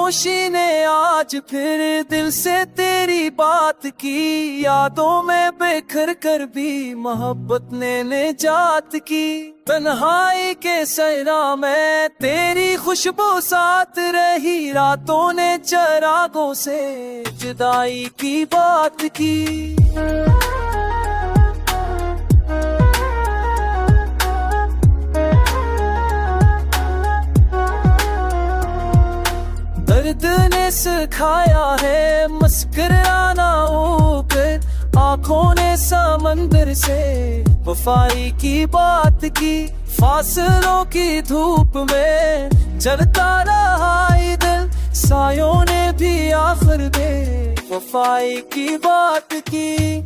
खामोशी ने आज फिर दिल से तेरी बात की। यादों में बिखर कर भी मोहब्बत ने निजात की। तन्हाई के सहरा में तेरी खुशबू साथ रही। रातों ने चरागों से जुदाई की बात की। दर्द ने सिखाया है मुस्कुराना ऊपर। आंखों ने समंदर से वफाई की बात की। फासलों की धूप में जलता रहा ये दिल। सायों ने भी आखिर में वफाई की बात की।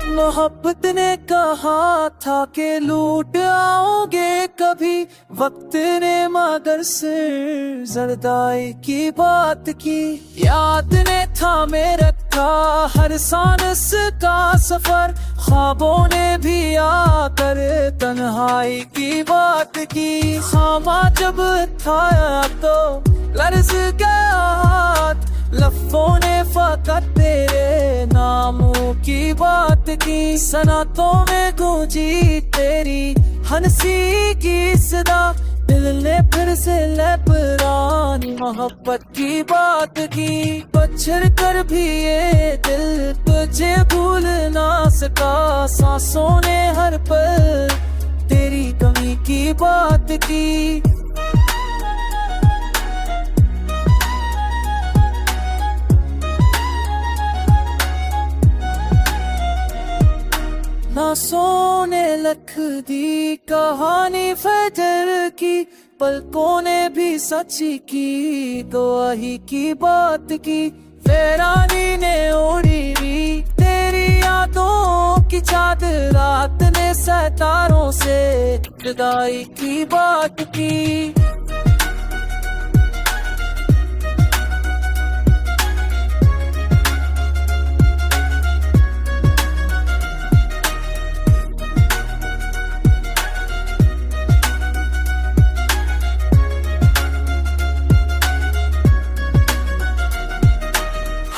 मोहब्बत ने कहा था कि लूट आओगे कभी। वक्त ने मगर सिर जरदाई की बात की। याद ने थामे रखा हर सांस का सफर। ख्वाबों ने भी आकर तन्हाई की बात की। खामा जब था तो लर्ज गया हाथ। लफ्ज़ों ने फकत तेरे नामों की बात की। सनातों में गूंजी तेरी हंसी की सदा। दिल ने फिर से पुरानी मोहब्बत की बात की। पछड़ कर भी ये दिल तुझे भूल ना सका। सांसों ने हर पल तेरी कमी की बात की। ना सोने लख दी कहानी फजर की। पलकों ने भी सच्ची की गवाही की बात की। फैरानी ने ओढ़ी भी तेरी यादों की चादर। रात ने सितारों से जुदाई की बात की।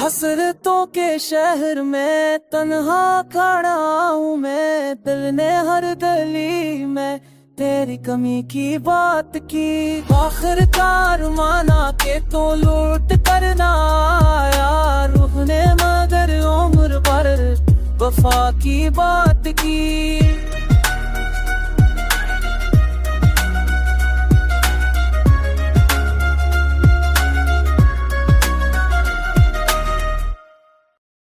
हसरतों के शहर में तन्हा खड़ा हूँ मैं। दिल ने हर गली में तेरी कमी की बात की। आखिरकार माना के तो लूट करना आया। रूह ने मगर उम्र भर वफा की बात की।